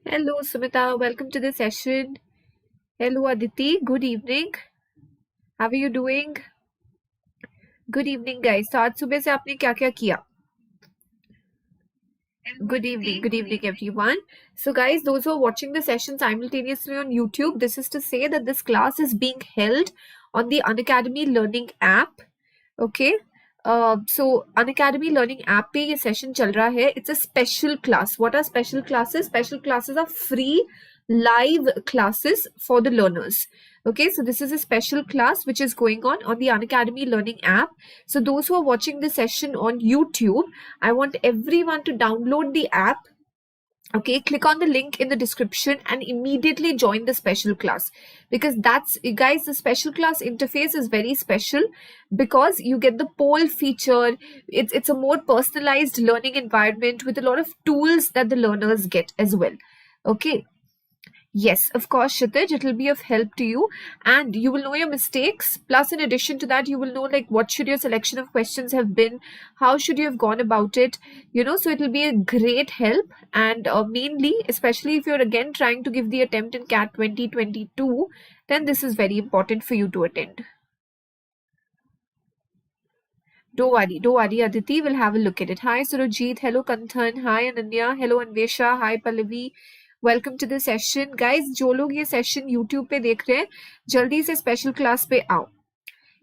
Hello, Sumita. Welcome to the session. Hello, Aditi. Good evening. How are you doing? Good evening, guys. तो आज सुबह से आपने क्या क्या किया? Good evening, everyone. So, guys, those who are watching the session simultaneously on YouTube, this is to say that this class is being held on the Unacademy Learning app. Okay. So Unacademy Learning app पे ये session चल रहा है. It's a special class. What are special classes? Special classes are free live classes for the learners. Okay, so this is a special class which is going on the Unacademy Learning app. So those who are watching this session on YouTube, I want everyone to download the app. Okay, click on the link in the description and immediately join the special class, because that's, guys, the special class interface is very special because you get the poll feature. It's a more personalized learning environment with a lot of tools that the learners get as well. Okay. Yes, of course, Kshitij, it will be of help to you and you will know your mistakes. Plus, in addition to that, you will know like what should your selection of questions have been, how should you have gone about it, so it will be a great help. And mainly, especially if you're again trying to give the attempt in CAT 2022, then this is very important for you to attend. Don't worry, Aditi, we'll have a look at it. Hi, Surajit. Hello, Kanthan. Hi, Ananya. Hello, Anvesha. Hi, Pallavi. Welcome to the session. Guys, जो लोग ये session YouTube पे देख रहे हैं, जल्दी से special class पे आओ.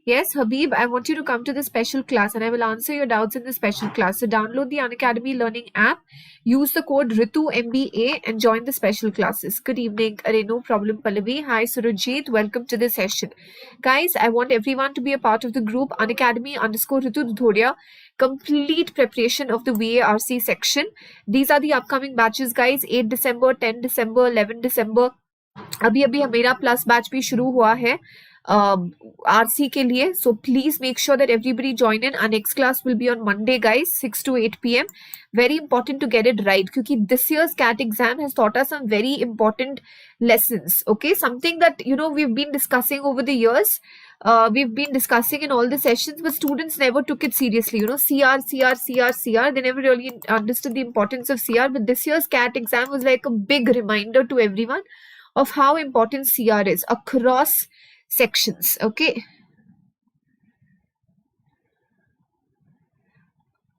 Yes, Habib, I want you to come to the special class and I will answer your doubts in the special class. So download the Unacademy Learning app, use the code RITUMBA and join the special classes. Good evening. Arey, no problem, Pallavi. Hi, Surajit. Welcome to the session. Guys, I want everyone to be a part of the group Unacademy_Ritu Dudhoria. Complete preparation of the VARC section. These are the upcoming batches, guys. 8 December, 10 December, 11 December. अभी मेरा plus batch भी शुरू हुआ है RC के लिए. So please make sure that everybody join in. Our next class will be on Monday, guys, 6 to 8 p.m. Very important to get it right, क्योंकि this year's CAT exam has taught us some very important lessons. Okay, something that we've been discussing over the years. We've been discussing in all the sessions, but students never took it seriously. CR. They never really understood the importance of CR. But this year's CAT exam was like a big reminder to everyone of how important CR is across sections. Okay.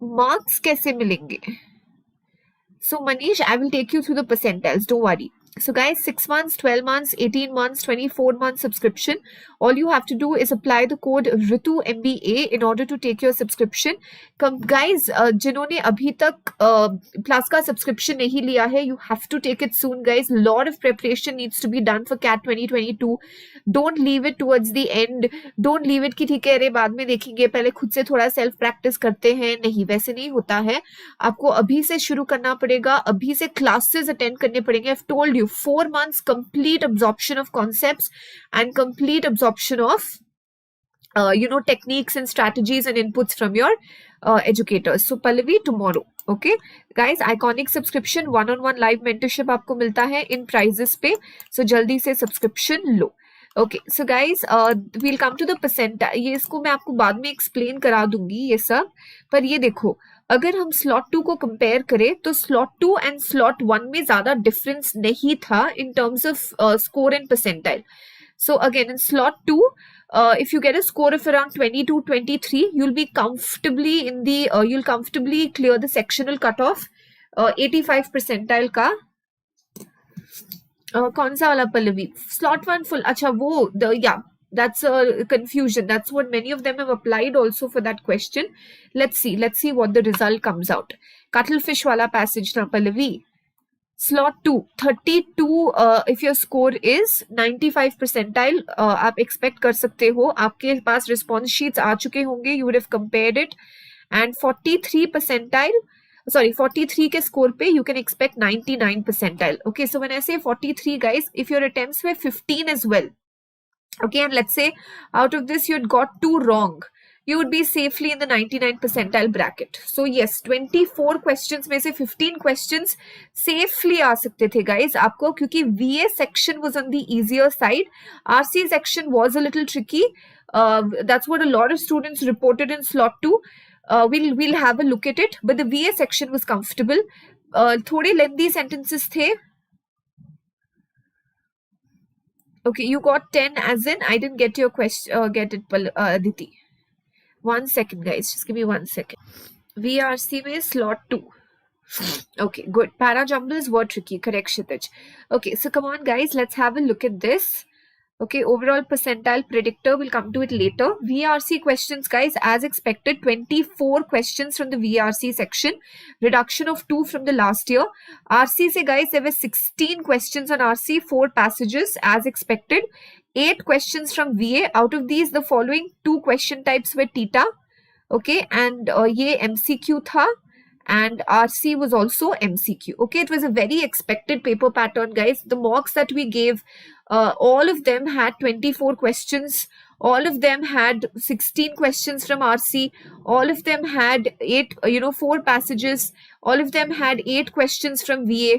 Marks कैसे मिलेंगे? So Manish, I will take you through the percentiles. Don't worry. So guys, 6 months, 12 months, 18 months, 24 months subscription. All you have to do is apply the code RITUMBA in order to take your subscription. Guys, जिन्होंने अभी तक plus का subscription नहीं लिया है, you have to take it soon, guys. Lot of preparation needs to be done for CAT 2022. Don't leave it towards the end. Don't leave it कि ठीक है अरे बाद में देखेंगे, पहले खुद से थोड़ा सेल्फ प्रैक्टिस करते हैं. नहीं, वैसे नहीं होता है. आपको अभी से शुरू करना पड़ेगा, अभी से क्लासेस अटेंड करने पड़ेंगे. I've told you, 4 months complete absorption of concepts and complete absorption of techniques and strategies and inputs from your educators. So Pallavi, tomorrow. Okay guys, iconic subscription, 1-on-1 live mentorship आपको मिलता है इन prizes पे. So जल्दी से subscription low. Okay, so guys, we'll come to the percentile. ये इसको मैं आपको बाद में explain करा दूंगी ये सब. पर ये देखो, अगर हम slot 2 को compare करें तो slot 2 and slot 1 में ज़्यादा difference नहीं था in terms of score and percentile. So again, in slot 2, if you get a score of around 22, 23, you'll be comfortably in the, you'll comfortably clear the sectional cutoff. 85 percentile का कौन सा वाला Pallavi? Slot 1 full. अच्छा वो that's a confusion. That's what many of them have applied also for that question. Let's see what the result comes out. Cuttlefish wala passage na Pallavi. Slot 2, 32. If your score is 95 percentile, आप expect कर सकते हो. आपके पास response sheets आ चुके होंगे. You would have compared it. And 43 percentile. Sorry, 43 के score पे you can expect 99 percentile. Okay, so when I say 43, guys, if your attempts were 15 as well, okay, and let's say out of this you had got 2 wrong, you would be safely in the 99 percentile bracket. So yes, 24 questions में से 15 questions safely आ सकते थे guys आपको, क्योंकि VA section was on the easier side. RC section was a little tricky. That's what a lot of students reported in slot 2. We'll have a look at it, but the VA section was comfortable. थोड़े lengthy sentences थे. Okay, you got 10 as in I didn't get your question. Get it, Aditi. 1 second, guys. Just give me 1 second. VRC में slot 2. Okay, good. Para jumbles were tricky. Correct, Kshitij. Okay, so come on, guys. Let's have a look at this. Okay, overall percentile predictor, we'll come to it later. VRC questions, guys, as expected, 24 questions from the VRC section, reduction of 2 from the last year. RC say, guys, there were 16 questions on RC, 4 passages as expected, 8 questions from VA. Out of these, the following 2 question types were Theta, okay, and ye MCQ tha, and RC was also MCQ. Okay, it was a very expected paper pattern, guys. The mocks that we gave, all of them had 24 questions. All of them had 16 questions from RC. All of them had 4 passages. All of them had 8 questions from VA.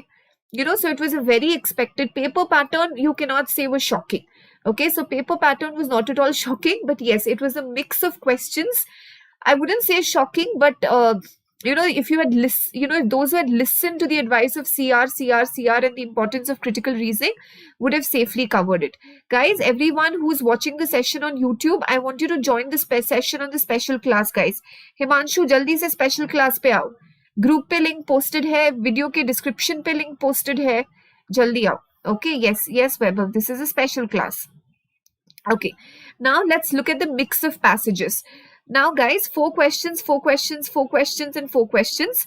So it was a very expected paper pattern. You cannot say was shocking. Okay, so paper pattern was not at all shocking, but yes, it was a mix of questions. I wouldn't say shocking, but if you had if those who had listened to the advice of CR and the importance of critical reasoning would have safely covered it. Guys, everyone who's watching the session on YouTube, I want you to join the session on the special class, guys. Himanshu, jaldi se special class pe aao. Group pe link posted hai, video ke description pe link posted hai. Jaldi aao. Okay, yes, Vaibhav, this is a special class. Okay, now let's look at the mix of passages. Now, guys, 4 questions, 4 questions, 4 questions, and 4 questions.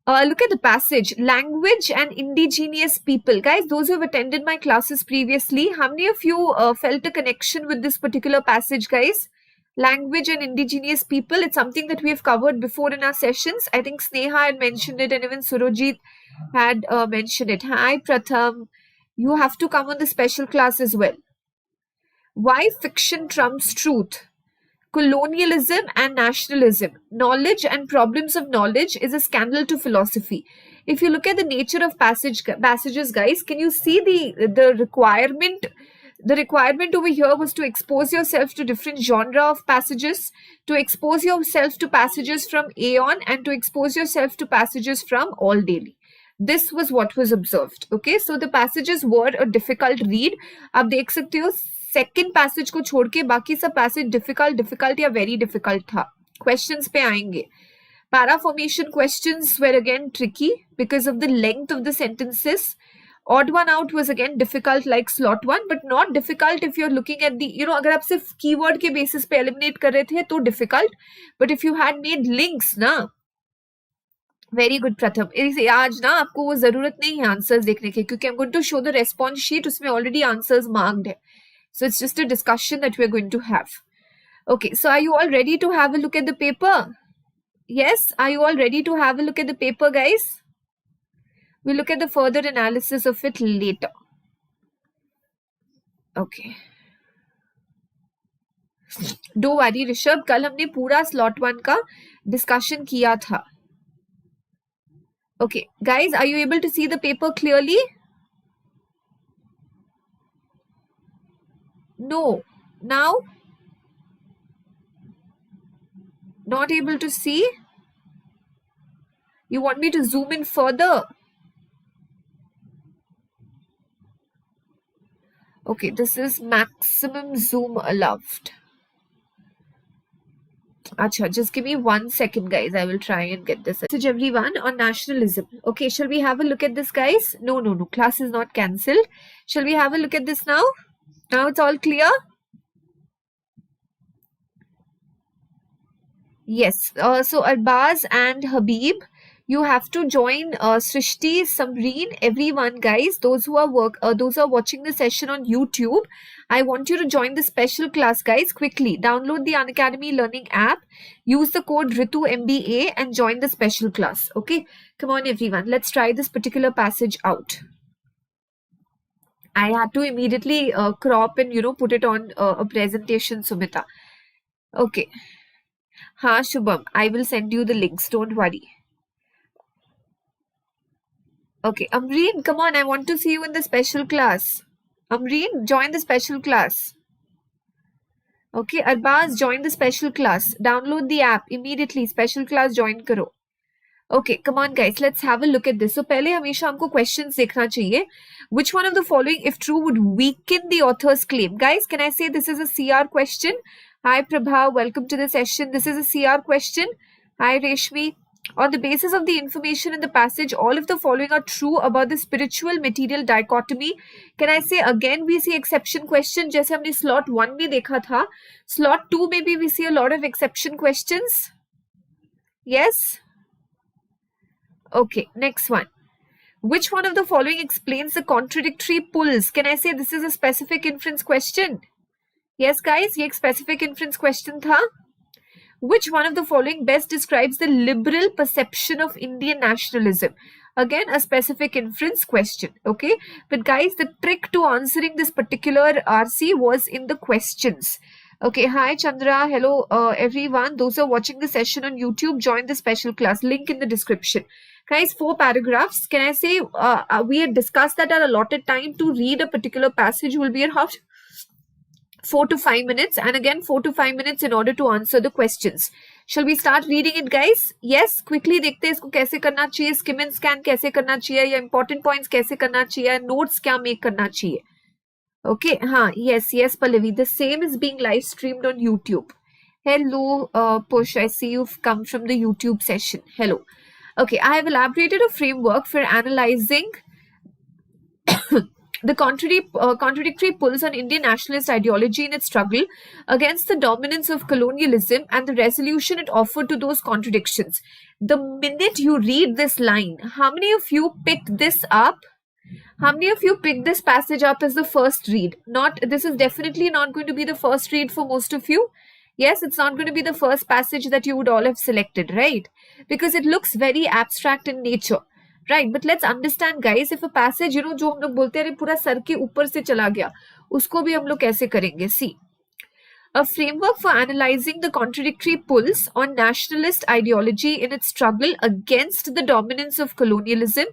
Look at the passage, language and indigenous people. Guys, those who have attended my classes previously, how many of you felt a connection with this particular passage, guys? Language and indigenous people, it's something that we have covered before in our sessions. I think Sneha had mentioned it, and even Surojit had mentioned it. Hi, Pratham. You have to come on the special class as well. Why fiction trumps truth? Colonialism and nationalism. Knowledge and problems of knowledge is a scandal to philosophy. If you look at the nature of passages, guys, can you see the requirement? The requirement over here was to expose yourself to different genre of passages, to expose yourself to passages from Aeon, and to expose yourself to passages from All Daily. This was what was observed. Okay, so the passages were a difficult read. आप देख सकते हो second passage को छोड़ के बाकी सब passage difficult या वेरी डिफिकल्ट था. क्वेश्चंस पे आएंगे. Para formation questions were again tricky because of the length of the sentences. Odd one out was again difficult like slot 1, but not difficult if you're looking at the, अगर आप सिर्फ keyword के basis पे eliminate कर रहे थे तो difficult, but if you had made links ना, वेरी गुड प्रथम. आज ना आपको वो जरूरत नहीं है आंसर्स देखने के, क्योंकि I'm going to show the response sheet, उसमें ऑलरेडी आंसर्स मार्क्ड है. So it's just a discussion that we're going to have. Okay, so are you all ready to have a look at the paper? Yes, are you all ready to have a look at the paper, guys? We'll look at the further analysis of it later. Okay. Don't worry, Rishabh, कल हमने पूरा slot 1 का discussion किया था. Okay, guys, are you able to see the paper clearly? No. Now? Not able to see? You want me to zoom in further? Okay, this is maximum zoom allowed. Acha, just give me 1 second, guys. I will try and get this message, everyone, on nationalism. Okay, shall we have a look at this, guys? No. Class is not cancelled. Shall we have a look at this now? Now it's all clear? Yes. So Arbaz and Habib, you have to join Srishti, Samreen, everyone, guys. Those who are watching the session on YouTube, I want you to join the special class, guys. Quickly download the Unacademy Learning app, use the code Ritu MBA, and join the special class. Okay, come on, everyone. Let's try this particular passage out. I had to immediately crop and put it on a presentation, Sumita. Okay. Ha, Shubham, I will send you the links. Don't worry. Okay, Amreen, come on. I want to see you in the special class. Amreen, join the special class. Okay, Arbaz, join the special class. Download the app immediately. Special class join karo. Okay, come on guys, let's have a look at this. So पहले हमेशा हमको questions देखना चाहिए. Which one of the following, if true, would weaken the author's claim? Guys, can I say this is a CR question? Hi Prabha, welcome to the session. This is a CR question. Hi Reshmi. On the basis of the information in the passage, all of the following are true about the spiritual material dichotomy. Can I say again we see exception question जैसे हमने slot 1 में देखा था. Slot 2 में भी we see a lot of exception questions. Yes? Okay, next one. Which one of the following explains the contradictory pulls? Can I say this is a specific inference question? Yes, guys, ये एक specific inference question था. Which one of the following best describes the liberal perception of Indian nationalism? Again, a specific inference question, okay? But guys, the trick to answering this particular RC was in the questions. Okay, hi Chandra, hello everyone. Those who are watching the session on YouTube, join the special class. Link in the description. Guys, 4 paragraphs. Can I say we had discussed that our allotted time to read a particular passage will be around 4 to 5 minutes, and again 4 to 5 minutes in order to answer the questions. Shall we start reading it, guys? Yes, quickly देखते हैं इसको कैसे करना चाहिए, skim and scan कैसे करना चाहिए, या important points कैसे करना चाहिए, notes क्या make करना चाहिए. Okay, हाँ, yes, Pallavi, the same is being live streamed on YouTube. Hello, Push, I see you've come from the YouTube session. Hello. Okay, I have elaborated a framework for analyzing the contradictory pulls on Indian nationalist ideology in its struggle against the dominance of colonialism and the resolution it offered to those contradictions. The minute you read this line, how many of you picked this up? How many of you picked this passage up as the first read? This is definitely not going to be the first read for most of you. Yes, it's not going to be the first passage that you would all have selected, right? Because it looks very abstract in nature. Right, but let's understand, guys, if a passage, जो हम लोग बोलते हैं पूरा sir के ऊपर से चला गया, उसको भी हम लोग कैसे करेंगे? See, a framework for analyzing the contradictory pulls on nationalist ideology in its struggle against the dominance of colonialism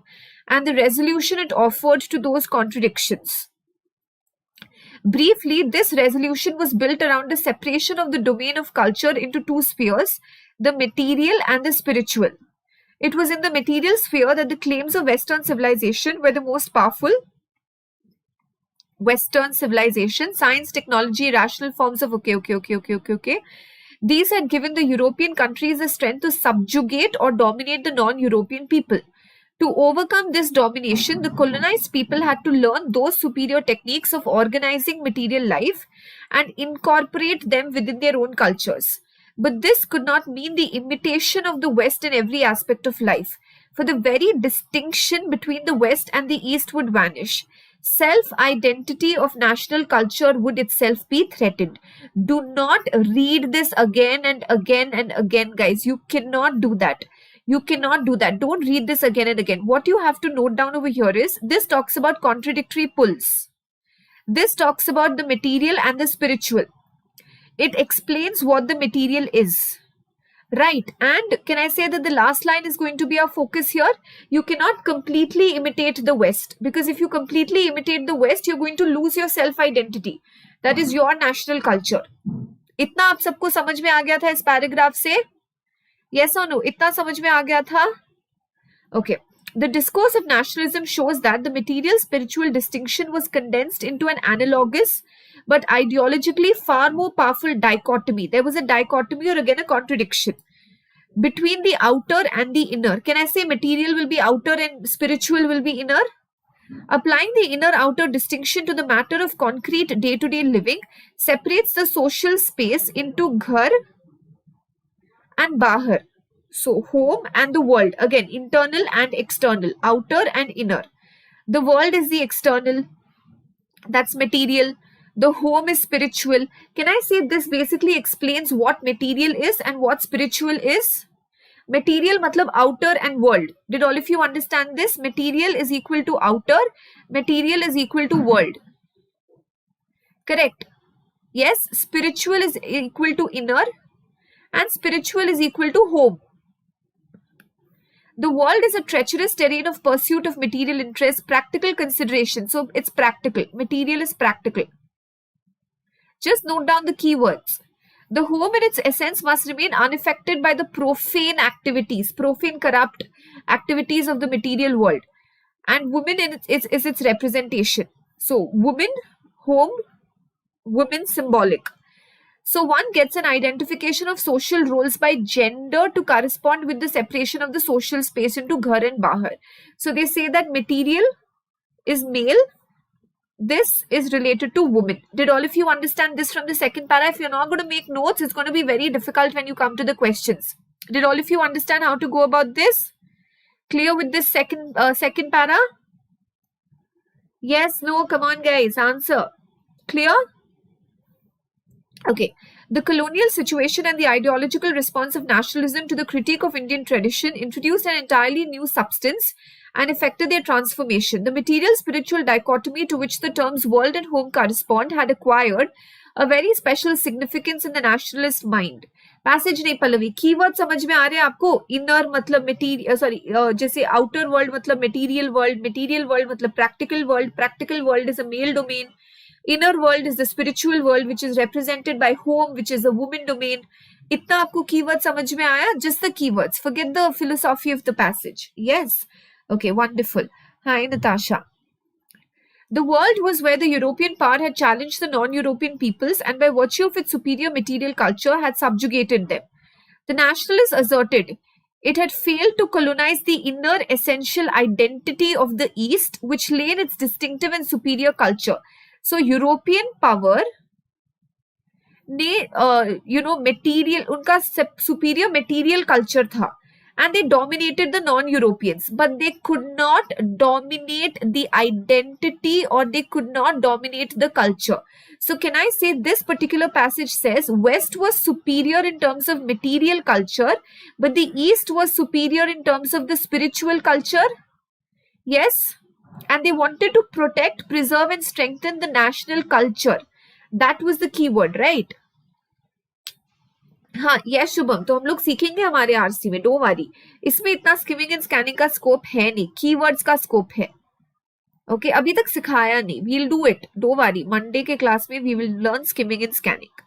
and the resolution it offered to those contradictions. Briefly, this resolution was built around a separation of the domain of culture into 2 spheres, the material and the spiritual. It was in the material sphere that the claims of Western civilization were the most powerful. Western civilization, science, technology, rational forms of okay. These had given the European countries the strength to subjugate or dominate the non-European people. To overcome this domination, the colonized people had to learn those superior techniques of organizing material life and incorporate them within their own cultures. But this could not mean the imitation of the West in every aspect of life, for the very distinction between the West and the East would vanish. Self-identity of national culture would itself be threatened. Do not read this again and again, guys. You cannot do that. You cannot do that. Don't read this again and again. What you have to note down over here is, this talks about contradictory pulls. This talks about the material and the spiritual. It explains what the material is. Right, and can I say that the last line is going to be our focus here? You cannot completely imitate the West, because if you completely imitate the West, you're going to lose your self-identity. That is your national culture. इतना आप सबको समझ में आ गया था इस paragraph से? Yes or no? इतना समझ में आ गया था? Okay. The discourse of nationalism shows that the material-spiritual distinction was condensed into an analogous but ideologically far more powerful dichotomy. There was a dichotomy, or again a contradiction, between the outer and the inner. Can I say material will be outer and spiritual will be inner? Applying the inner-outer distinction to the matter of concrete day-to-day living separates the social space into ghar and bahar. So home and the world, again internal and external, outer and inner. The world is the external, that's material. The home is spiritual. Can I say this basically explains what material is and what spiritual is? Material matlab outer and world. Did all of you understand this? Material is equal to outer, material is equal to world. Correct? Yes, spiritual is equal to inner and spiritual is equal to home. The world is a treacherous terrain of pursuit of material interest, practical consideration. So it's practical. Material is practical. Just note down the keywords. The home in its essence must remain unaffected by the profane activities, profane, corrupt activities of the material world. And women is its representation. So women, home, women symbolic. So one gets an identification of social roles by gender to correspond with the separation of the social space into ghar and bahar. So they say that material is male. This is related to women. Did all of you understand this from the second para? If you're not going to make notes, it's going to be very difficult when you come to the questions. Did all of you understand how to go about this? Clear with this second para? Yes, no, come on guys, answer. Clear? Okay. The colonial situation and the ideological response of nationalism to the critique of Indian tradition introduced an entirely new substance and affected their transformation. The material-spiritual dichotomy to which the terms world and home correspond had acquired a very special significance in the nationalist mind. Passage नहीं Pallavi, keyword समझ में आ रहे हैं आपको? Inner मतलब material, sorry जैसे outer world मतलब material world मतलब practical world is a male domain, inner world is the spiritual world which is represented by home which is a woman domain. इतना आपको कीवर्ड समझ में आया? Just the keywords, forget the philosophy of the passage. Yes, okay, wonderful. Hi Natasha. The world was where the European power had challenged the non-European peoples and by virtue of its superior material culture had subjugated them. The nationalists asserted it had failed to colonize the inner essential identity of the East, which lay in its distinctive and superior culture. So European power ने material, उनका superior material culture था, and they dominated the non-Europeans, but they could not dominate the identity or they could not dominate the culture. So can I say this particular passage says West was superior in terms of material culture, but the East was superior in terms of the spiritual culture? Yes. And they wanted to protect, preserve and strengthen the national culture. That was the keyword, right? हाँ, yes Shubham, तो हम लोग सीखेंगे हमारे RC में, don't worry. इसमें इतना skimming and scanning का स्कोप है नहीं, कीवर्ड्स का स्कोप है. ओके, अभी तक सिखाया नहीं. We'll do it, don't worry. Monday के क्लास में we will learn skimming and scanning.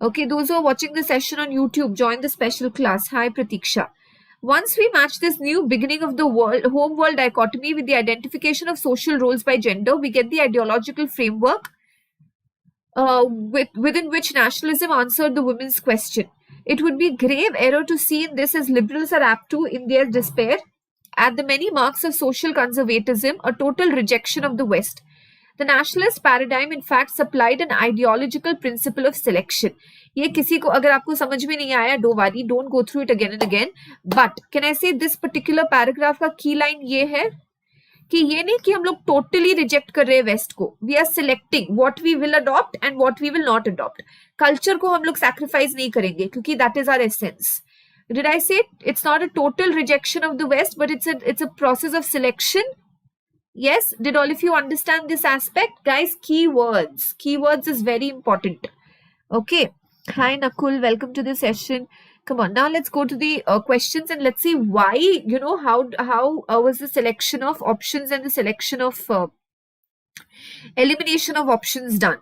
Okay, those who are watching the session on YouTube, join the special class. Hi Pratiksha. Once we match this new beginning of the home world dichotomy with the identification of social roles by gender, we get the ideological framework within which nationalism answered the women's question. It would be grave error to see in this, as liberals are apt to, in their despair at the many marks of social conservatism, a total rejection of the West. The nationalist paradigm, in fact, supplied an ideological principle of selection. ये किसी को अगर आपको समझ में नहीं आया, don't worry, don't go through it again and again. But can I say this particular paragraph का key line ये है कि ये नहीं कि हम लोग totally reject कर रहे हैं वेस्ट को. We are selecting what we will adopt and what we will not adopt. Culture को हम लोग sacrifice नहीं करेंगे क्योंकि that is our essence. Did I say it's not a total rejection of the West, but it's a process of selection? Yes, did all of you understand this aspect? Guys, keywords. Keywords is very important. Okay. Hi Nakul, welcome to the session. Come on, now let's go to the questions and let's see why, how was the selection of options and the selection of elimination of options done.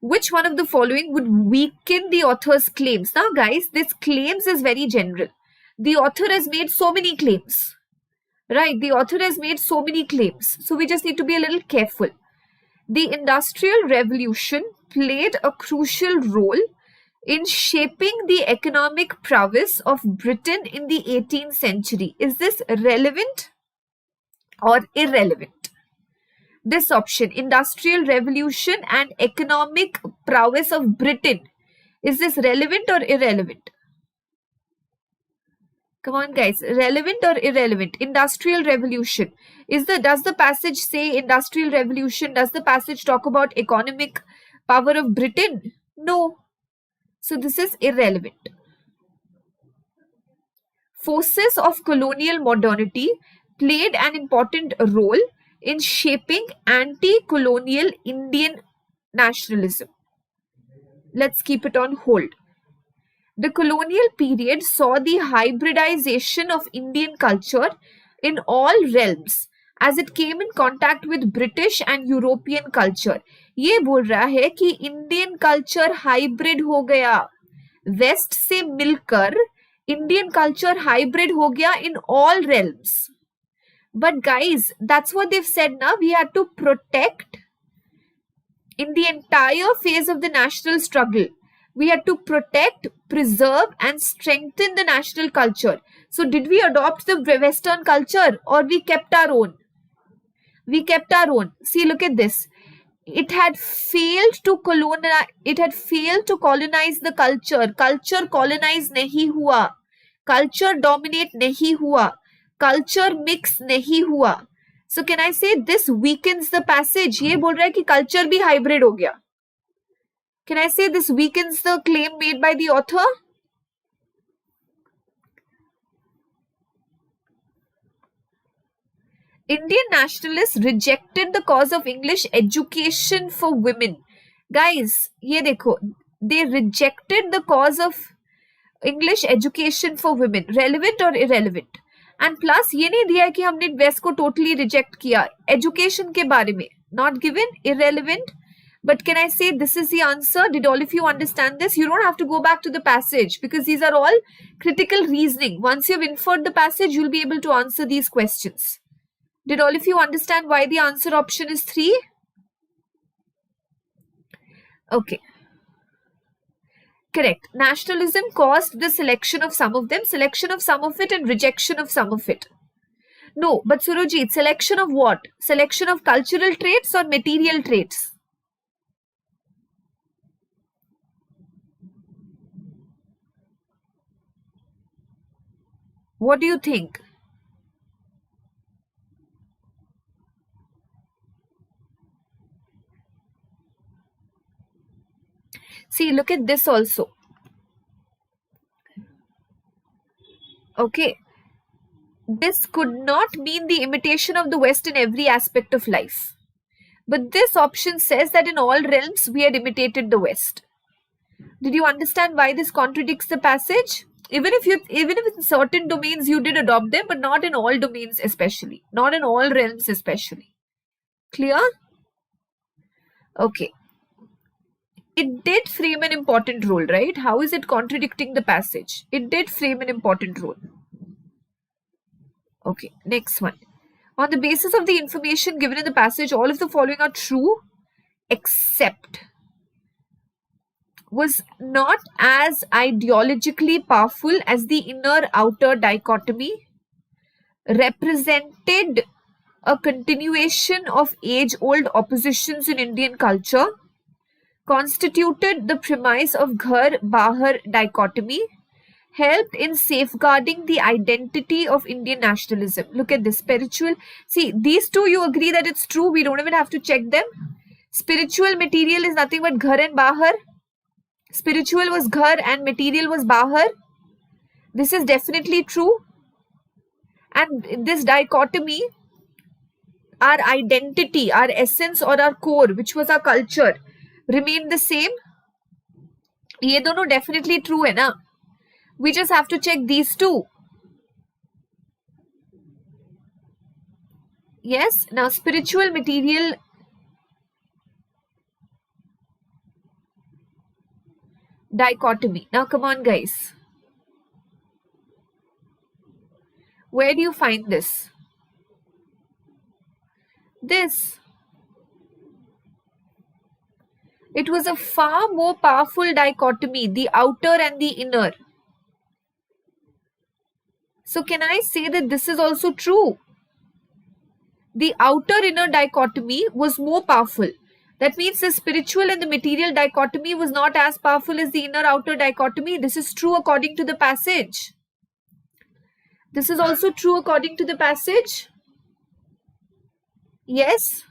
Which one of the following would weaken the author's claims? Now guys, this claims is very general. The author has made so many claims. Right, the author has made so many claims. So we just need to be a little careful. The Industrial Revolution played a crucial role in shaping the economic prowess of Britain in the 18th century. Is this relevant or irrelevant? This option, Industrial Revolution and economic prowess of Britain. Is this relevant or irrelevant? Come on guys, relevant or irrelevant? Industrial Revolution. Does the passage say Industrial Revolution? Does the passage talk about economic power of Britain? No. So this is irrelevant. Forces of colonial modernity played an important role in shaping anti-colonial Indian nationalism. Let's keep it on hold. The colonial period saw the hybridization of Indian culture in all realms as it came in contact with British and European culture. ये बोल रहा है कि Indian culture hybrid हो गया. Waste से मिलकर Indian culture hybrid हो गया in all realms. But guys, that's what they've said now. We had to protect in the entire phase of the national struggle. We had to protect, preserve, and strengthen the national culture. So did we adopt the Western culture or we kept our own? We kept our own. See, look at this. It had failed to colonize. It had failed to colonize the culture. Culture colonize nahi hua. Culture dominate nahi hua. Culture mix nahi hua. So can I say this weakens the passage? ये बोल रहा है कि culture भी hybrid हो गया. Can I say this weakens the claim made by the author? Indian nationalists rejected the cause of English education for women. Guys, ये देखो, they rejected the cause of English education for women. Relevant or irrelevant? And plus ये नहीं दिया है कि हमने waste को totally reject किया. Education के बारे में not given, irrelevant. But can I say this is the answer? Did all of you understand this? You don't have to go back to the passage because these are all critical reasoning. Once you've inferred the passage, you'll be able to answer these questions. Did all of you understand why the answer option is 3? Okay. Correct. Nationalism caused the selection of some of them, selection of some of it and rejection of some of it. No, but Surojit, selection of what? Selection of cultural traits or material traits? What do you think? See, look at this also. Okay. This could not mean the imitation of the West in every aspect of life. But this option says that in all realms we had imitated the West. Did you understand why this contradicts the passage? Even if in certain domains you did adopt them, but not in all domains especially. Not in all realms especially. Clear? Okay. It did frame an important role, right? How is it contradicting the passage? It did frame an important role. Okay, next one. On the basis of the information given in the passage, all of the following are true, except was not as ideologically powerful as the inner-outer dichotomy, represented a continuation of age-old oppositions in Indian culture, constituted the premise of Ghar-Bahar dichotomy, helped in safeguarding the identity of Indian nationalism. Look at this, spiritual. See, these two you agree that it's true. We don't even have to check them. Spiritual material is nothing but Ghar and Bahar. Spiritual was Ghar and material was Bahar. This is definitely true. And this dichotomy, our identity, our essence or our core, which was our culture, remained the same. ये दोनों definitely true है ना? We just have to check these two. Yes, now spiritual material dichotomy. Now come on guys. Where do you find this? This. It was a far more powerful dichotomy, the outer and the inner. So can I say that this is also true? The outer-inner dichotomy was more powerful. That means the spiritual and the material dichotomy was not as powerful as the inner-outer dichotomy. This is true according to the passage. This is also true according to the passage. Yes?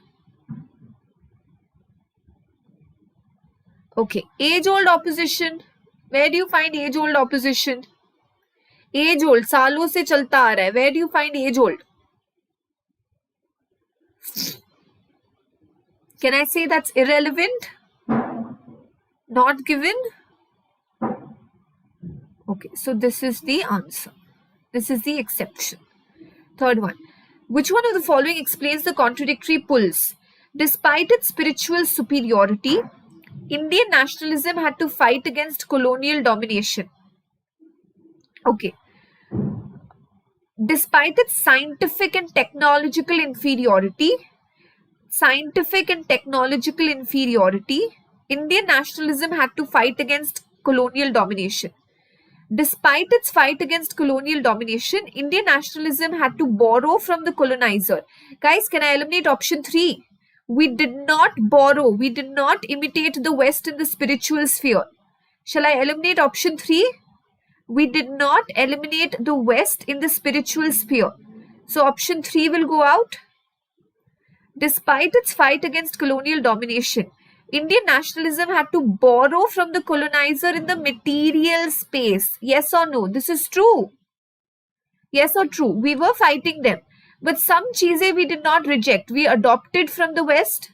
Okay. Age-old opposition. Where do you find age-old opposition? Age-old. सालों से चलता आ रहा है. Where do you find age-old? Can I say that's irrelevant? Not given? Okay, so this is the answer. This is the exception. Third one. Which one of the following explains the contradictory pulls? Despite its spiritual superiority, Indian nationalism had to fight against colonial domination. Okay. Despite its scientific and technological inferiority, Indian nationalism had to fight against colonial domination. Despite its fight against colonial domination, Indian nationalism had to borrow from the colonizer. Guys, can I eliminate option 3? We did not borrow, we did not imitate the West in the spiritual sphere. Shall I eliminate option 3? We did not eliminate the West in the spiritual sphere. So option 3 will go out. Despite its fight against colonial domination, Indian nationalism had to borrow from the colonizer in the material space. Yes or no? This is true. Yes or true? We were fighting them. But some cheeses we did not reject. We adopted from the West.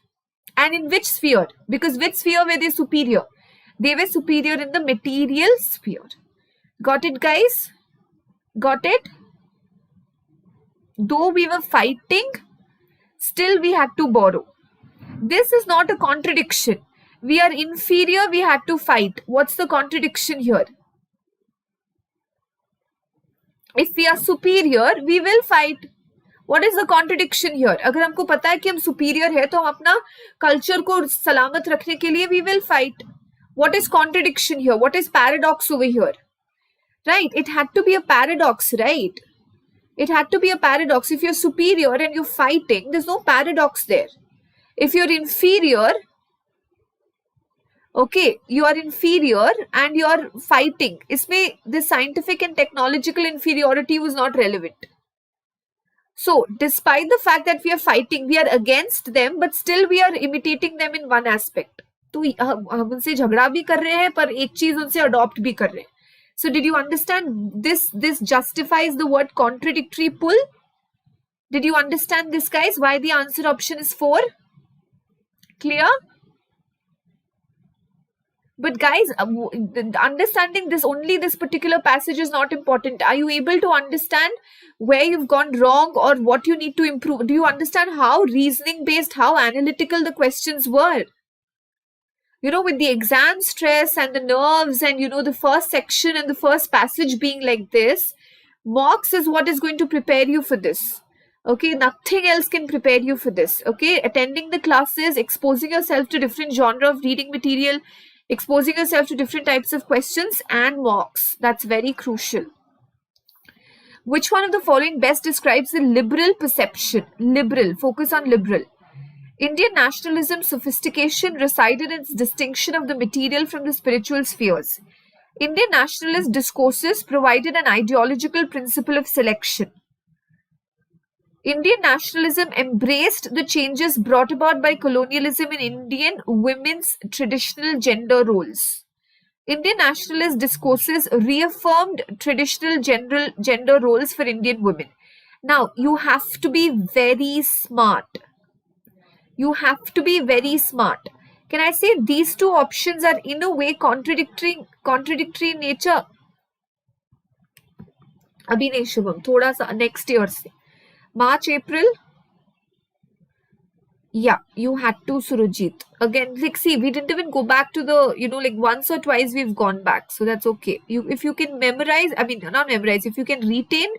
And in which sphere? Because which sphere were they superior? They were superior in the material sphere. Got it, guys? Got it? Though we were fighting, still we had to borrow. This is not a contradiction. We are inferior, we had to fight. What's the contradiction here? If we are superior, we will fight. What is the contradiction here? अगर हमको पता है कि हम superior है तो हम अपना culture को सलामत रखने के लिए we will fight. What is contradiction here? What is paradox over here? Right? It had to be a paradox, right? It had to be a paradox. If you're superior and you're fighting, there's no paradox there. If you're inferior, okay, you are inferior and you're fighting. Isme the scientific and technological inferiority was not relevant. So, despite the fact that we are fighting, we are against them, but still we are imitating them in one aspect. तो हम उनसे झगड़ा भी कर रहे हैं, पर एक चीज उनसे adopt भी कर रहे हैं. So, did you understand this? This justifies the word contradictory pull. Did you understand this, guys? Why the answer option is 4? Clear? But guys, understanding this particular passage is not important. Are you able to understand where you've gone wrong or what you need to improve? Do you understand how reasoning based, how analytical the questions were? You know, with the exam stress and the nerves and, you know, the first section and the first passage being like this, mocks is what is going to prepare you for this. Okay, nothing else can prepare you for this. Okay, attending the classes, exposing yourself to different genre of reading material, exposing yourself to different types of questions and mocks. That's very crucial. Which one of the following best describes the liberal perception? Liberal, focus on liberal. Indian nationalism's sophistication resided in its distinction of the material from the spiritual spheres. Indian nationalist discourses provided an ideological principle of selection. Indian nationalism embraced the changes brought about by colonialism in Indian women's traditional gender roles. Indian nationalist discourses reaffirmed traditional gender roles for Indian women. Now, you have to be very smart. You have to be very smart. Can I say these two options are in a way contradictory in nature? Abhi nahi Shubham, thoda sa next year se. March, April? Yeah, you had to, Surajit. Again, like, see, we didn't even go back to the, you know, like once or twice we've gone back. So that's okay. If you can memorize, I mean, not memorize, if you can retain,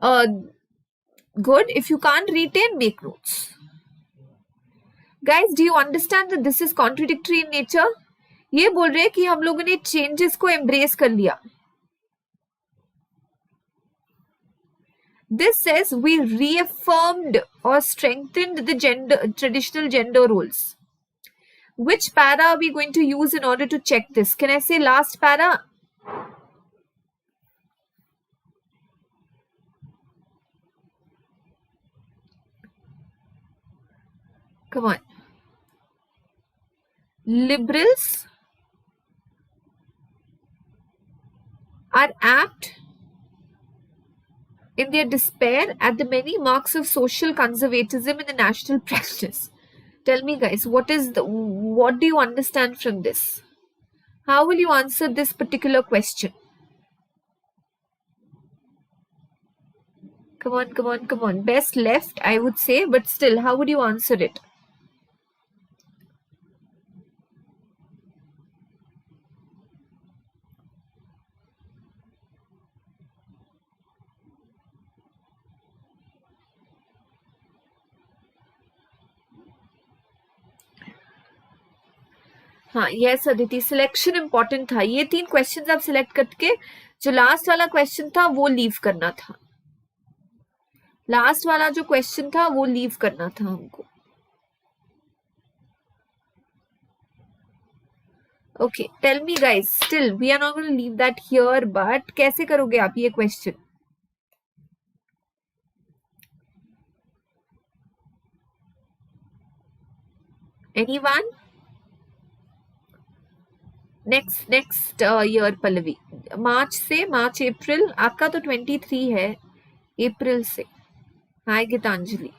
good. If you can't retain, make notes. Guys, do you understand that this is contradictory in nature? ये बोल रहे हैं कि हम लोगों ने changes को embrace कर लिया. This says we reaffirmed or strengthened the traditional gender roles. Which para are we going to use in order to check this? Can I say last para? Come on. Liberals are apt in their despair at the many marks of social conservatism in the national practice. Tell me, guys, what do you understand from this? How will you answer this particular question? Come on. Best left, I would say, but still, how would you answer it? हाँ yes Aditi, selection important था। ये 3 question आप select करके जो last वाला question था वो leave करना था। लास्ट वाला जो क्वेश्चन था वो लीव करना था हमको। Okay tell me guys, still we are not going to leave that here, but कैसे करोगे आप ये question? Anyone? Next year Pallavi, March से, मार्च अप्रैल, आपका तो 23 है, अप्रैल से। Hi Gitanjali.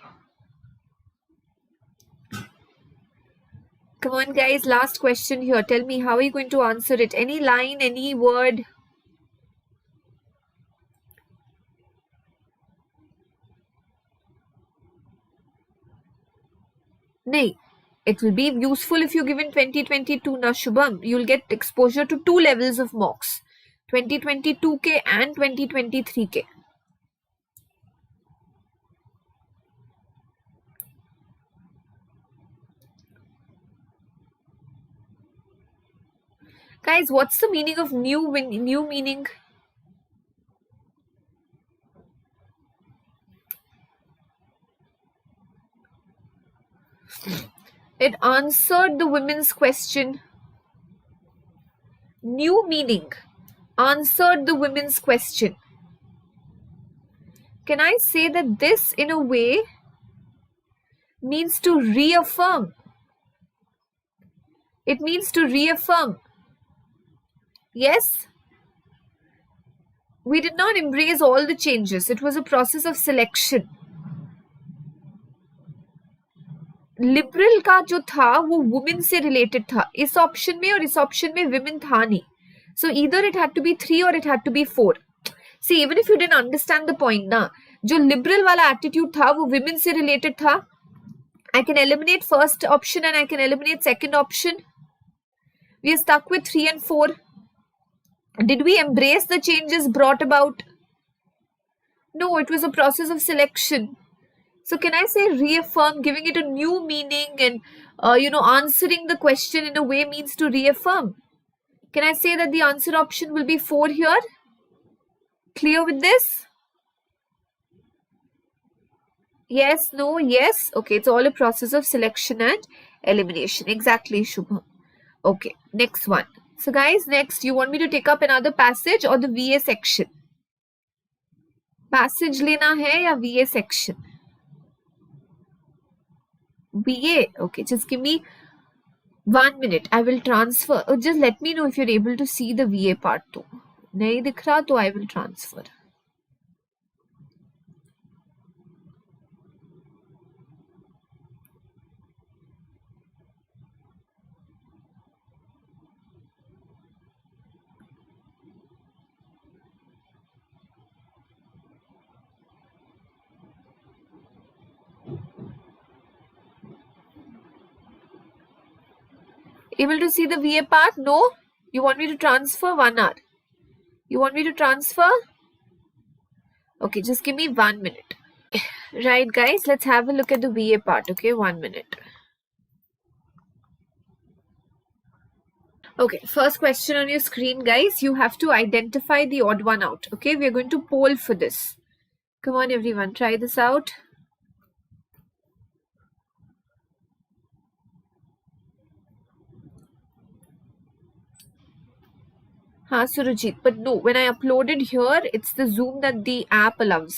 Come on guys, last question here. Tell me, how are you going to answer it? Any line, any word? Nahi. It will be useful if you give in 2022 na Shubham. You'll get exposure to 2 levels of mocks. 2022 ke and 2023 ke. Guys, what's the meaning of new meaning? It answered the women's question. New meaning answered the women's question. Can I say that this in a way means to reaffirm? It means to reaffirm. Yes? We did not embrace all the changes. It was a process of selection. Liberal का जो था वो women से related था, इस option में और इस ऑप्शन में विमेन था नहीं. So either it had to be 3 or it had to be 4. See even if you didn't understand the point ना, जो लिबरल वाला एटीट्यूड था वो विमेन से रिलेटेड था. I can eliminate first option and I can eliminate second option. We are stuck with 3 and 4. Did we embrace the changes brought about? No, it was a process of selection. So can I say reaffirm, giving it a new meaning and, answering the question in a way means to reaffirm? Can I say that the answer option will be 4 here? Clear with this? Yes, no, yes. Okay, it's all a process of selection and elimination. Exactly, Shubham. Okay, next one. So guys, next, you want me to take up another passage or the VA section? Passage लेना है या VA section? VA. Okay, just give me 1 minute. I will transfer. Just let me know if you're able to see the VA part तो. नहीं दिख रहा तो I will transfer. Able to see the VA part? No? You want me to transfer 1 hour? You want me to transfer? Okay, just give me 1 minute. Right, guys, let's have a look at the VA part. Okay, 1 minute. Okay, first question on your screen, guys. You have to identify the odd one out. Okay, we are going to poll for this. Come on, everyone, try this out. Haan, Surajit, but no, when I uploaded here, it's the Zoom that the app allows.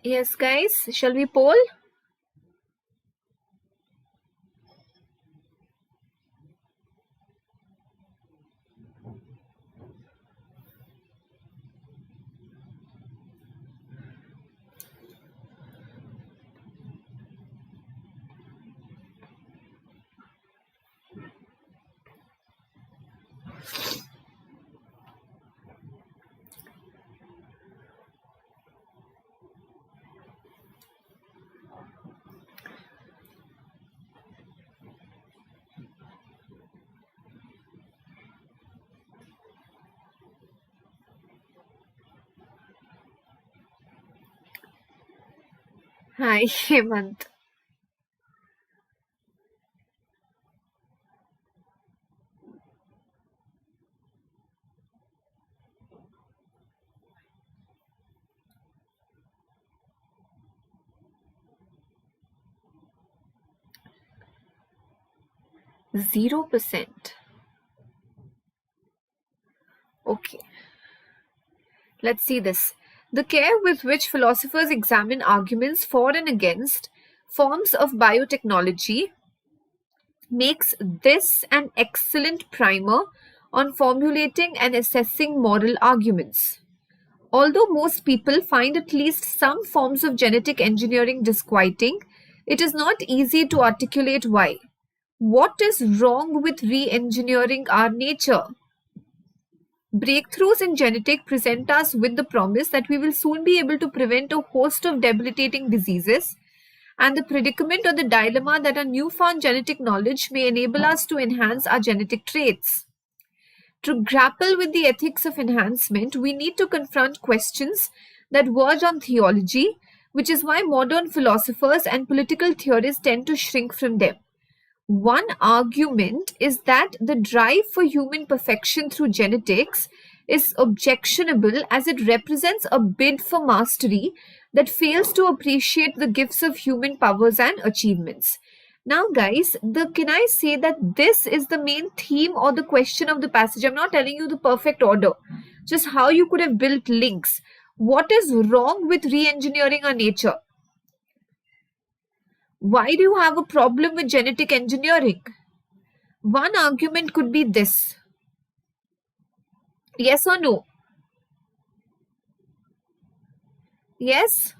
Yes, guys, shall we poll? Hi, Hemant. %. Okay, let's see this. The care with which philosophers examine arguments for and against forms of biotechnology makes this an excellent primer on formulating and assessing moral arguments. Although most people find at least some forms of genetic engineering disquieting, it is not easy to articulate why. What is wrong with re engineering our nature? Breakthroughs in genetic present us with the promise that we will soon be able to prevent a host of debilitating diseases, and the predicament or the dilemma that our newfound genetic knowledge may enable us to enhance our genetic traits. To grapple with the ethics of enhancement, we need to confront questions that verge on theology, which is why modern philosophers and political theorists tend to shrink from them. One argument is that the drive for human perfection through genetics is objectionable as it represents a bid for mastery that fails to appreciate the gifts of human powers and achievements. Now, guys, can I say that this is the main theme or the question of the passage? I'm not telling you the perfect order, just how you could have built links. What is wrong with re engineering our nature? Why do you have a problem with genetic engineering? One argument could be this. Yes or no? Yes?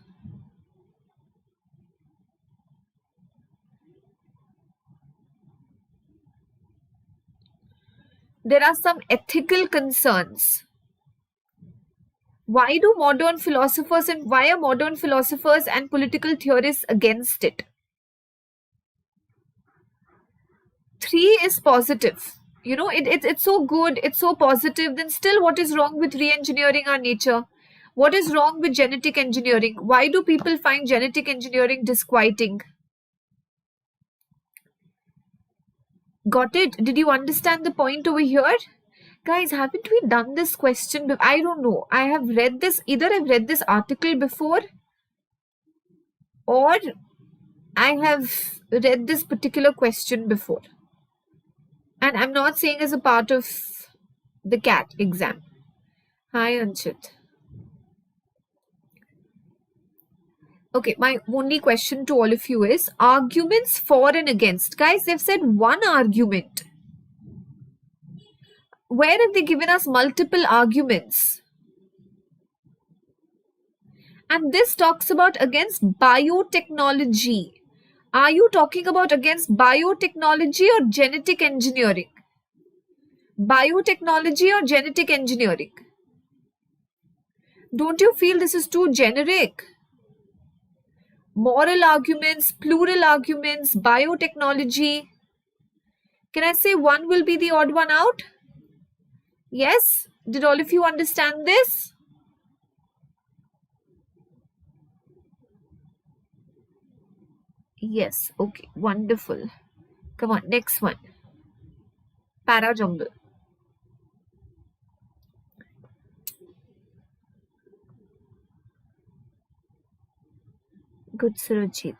There are some ethical concerns. Why are modern philosophers and political theorists against it? 3 is positive. It's so good, it's so positive. Then still, what is wrong with re-engineering our nature? What is wrong with genetic engineering? Why do people find genetic engineering disquieting? Got it? Did you understand the point over here? Guys, haven't we done this question? I don't know. I have read this, either I've read this article before or I have read this particular question before. And I'm not saying as a part of the CAT exam. Hi, Anchit. Okay, my only question to all of you is arguments for and against. Guys, they've said one argument. Where have they given us multiple arguments? And this talks about against biotechnology. Are you talking about against biotechnology or genetic engineering? Biotechnology or genetic engineering? Don't you feel this is too generic? Moral arguments, plural arguments, biotechnology. Can I say one will be the odd one out? Yes? Did all of you understand this? Yes. Okay. Wonderful. Come on. Next one. Para jungle. Good Surajit.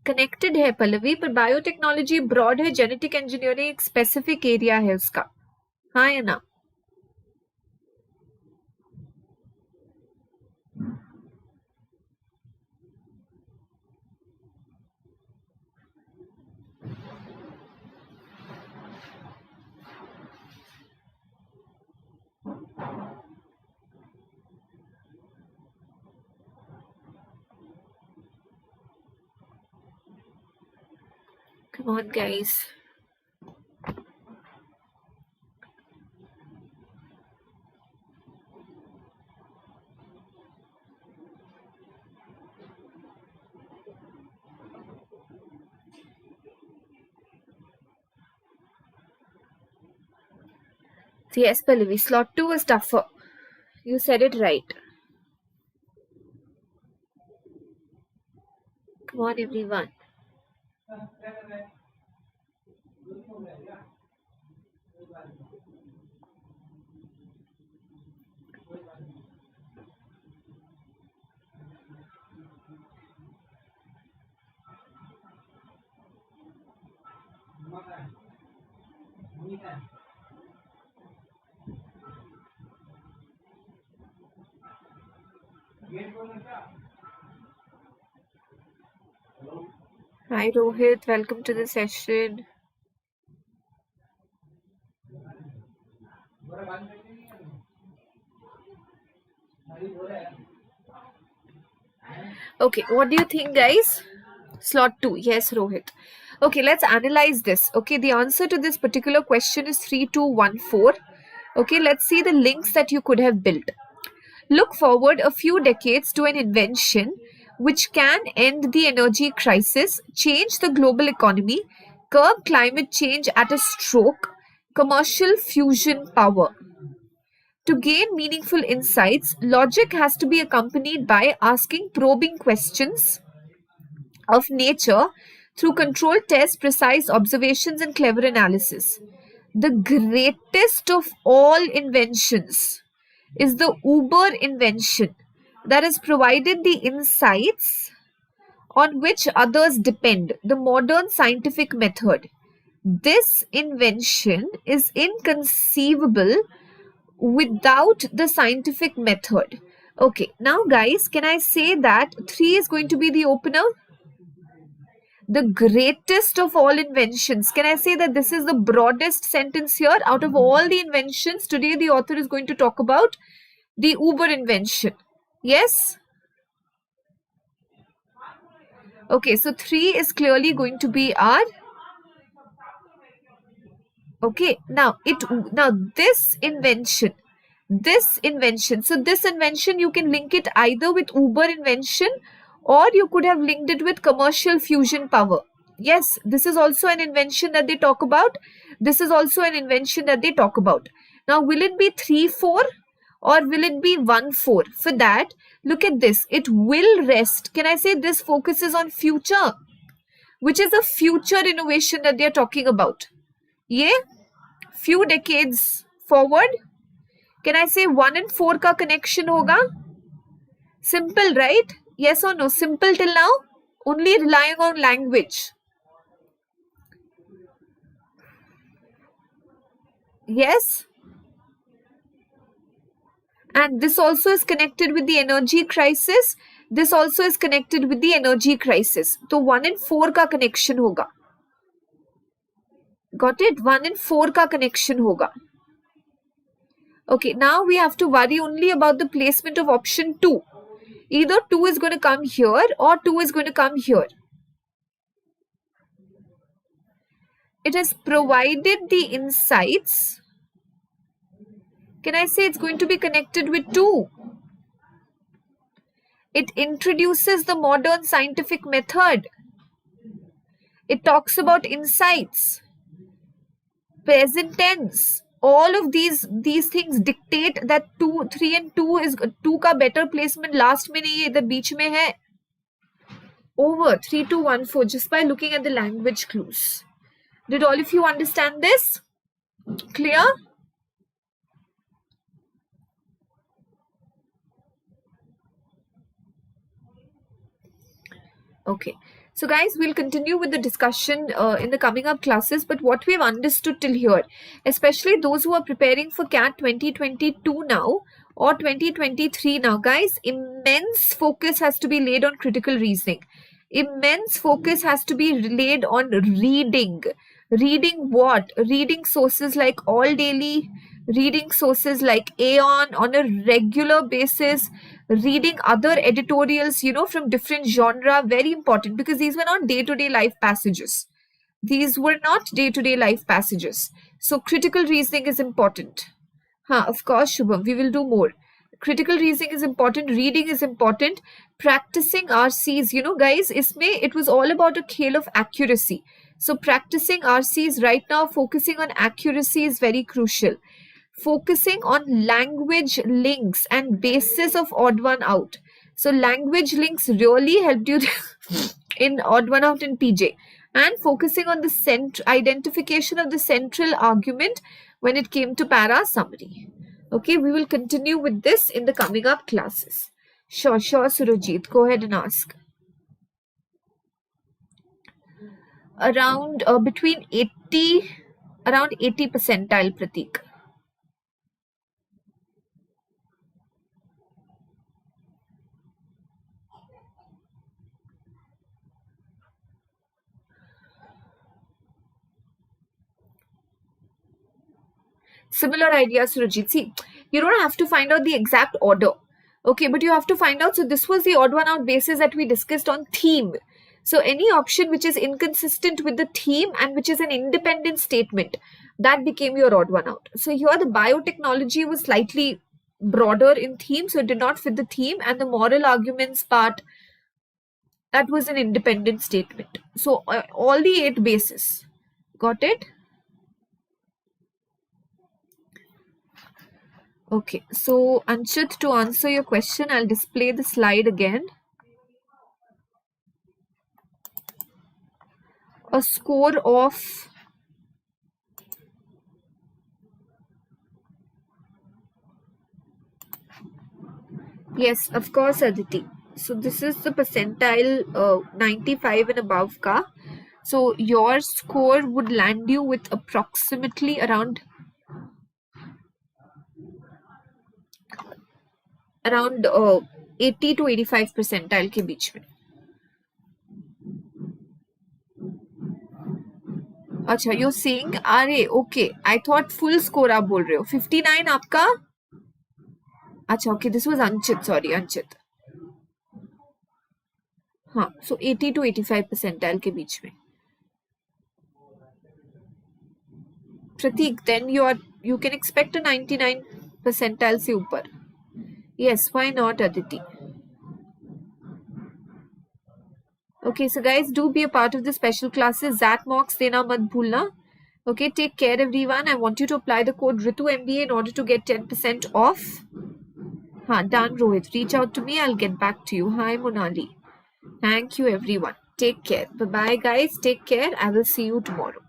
Connected है पल्लवी, पर biotechnology broad है, genetic engineering एक specific area है उसका. हाँ या ना? Come on, guys. Yes, Pallavi, slot 2 was tougher. You said it right. Come on, everyone. Hi Rohit, welcome to the session. Okay, what do you think, guys? Slot 2. Yes, Rohit. Okay, let's analyze this. Okay, the answer to this particular question is 3214. Okay, let's see the links that you could have built. Look forward a few decades to an invention which can end the energy crisis, change the global economy, curb climate change at a stroke, commercial fusion power. To gain meaningful insights, logic has to be accompanied by asking probing questions of nature through controlled tests, precise observations, and clever analysis. The greatest of all inventions is the Uber invention that has provided the insights on which others depend, the modern scientific method. This invention is inconceivable without the scientific method. Okay, now guys, can I say that 3 is going to be the opener? The greatest of all inventions. Can I say that this is the broadest sentence here? Out of all the inventions, today the author is going to talk about the Uber invention. Yes? Okay, so 3 is clearly going to be our... Okay, now this invention, so this invention you can link it either with Uber invention or you could have linked it with commercial fusion power. Yes, this is also an invention that they talk about. This is also an invention that they talk about. Now, will it be 3-4 or will it be 1-4? For that, look at this. It will rest. Can I say this focuses on future? Which is a future innovation that they are talking about. Yeah? Few decades forward. Can I say 1 and 4 का connection होगा? Simple, right? Yes or no? Simple till now? Only relying on language. Yes? And this also is connected with the energy crisis. This also is connected with the energy crisis. So 1 and 4 का connection होगा. Got it? 1 and 4 का connection होगा. Okay, now we have to worry only about the placement of option 2. Either 2 is going to come here or 2 is going to come here. It has provided the insights. Can I say it's going to be connected with 2? It introduces the modern scientific method. It talks about insights. Present tense. All of these things dictate that 2, 3 and 2 is 2 का better placement last में नहीं है, इधर बीच में है. Over 3214 just by looking at the language clues. Did all of you understand this? Clear? Okay. So guys, we'll continue with the discussion in the coming up classes. But what we've understood till here, especially those who are preparing for CAT 2022 now or 2023 now, guys, immense focus has to be laid on critical reasoning. Immense focus has to be laid on reading. Reading what? Reading sources like All Daily, reading sources like Aeon on a regular basis, reading other editorials, from different genre, very important because these were not day-to-day life passages. These were not day-to-day life passages. So critical reasoning is important. Of course, Shubham, we will do more. Critical reasoning is important, reading is important, practicing RCs, guys, it was all about a खेल of accuracy. So practicing RCs right now, focusing on accuracy is very crucial. Focusing on language links and basis of odd one out. So language links really helped you in odd one out in PJ, and focusing on the identification of the central argument when it came to para summary. Okay, we will continue with this in the coming up classes. Sure, Surajit, go ahead and ask. Around between 80, around 80 percentile, Pratik. Similar idea, Surajit. See, you don't have to find out the exact order. Okay, but you have to find out. So this was the odd one out basis that we discussed on theme. So any option which is inconsistent with the theme and which is an independent statement, that became your odd one out. So here the biotechnology was slightly broader in theme, so it did not fit the theme, and the moral arguments part, that was an independent statement. So all the 8 bases. Got it? Okay, so Anchit, to answer your question, I'll display the slide again. A score of yes, of course, Aditi. So this is the percentile 95 and above ka. So your score would land you with approximately around 80 to 85 percentile के बीच में. अच्छा, you're saying अरे okay, I thought full score आप बोल रहे हो. 59 आपका. अच्छा, okay, this was Anchit, sorry, Anchit. हाँ, so 80 to 85 percentile के बीच में. Pratik, then you can expect a 99 percentile से ऊपर. Yes, why not, Aditi? Okay, so guys, do be a part of the special classes. Zat mocks dena mat bhulna. Okay, take care everyone. I want you to apply the code RITUMBA in order to get 10% off. Done, Rohit. Reach out to me. I'll get back to you. Hi, Monali. Thank you, everyone. Take care. Bye-bye, guys. Take care. I will see you tomorrow.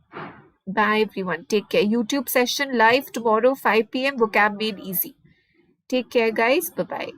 Bye, everyone. Take care. YouTube session live tomorrow, 5 p.m. Vocab made easy. Take care, guys. Bye-bye.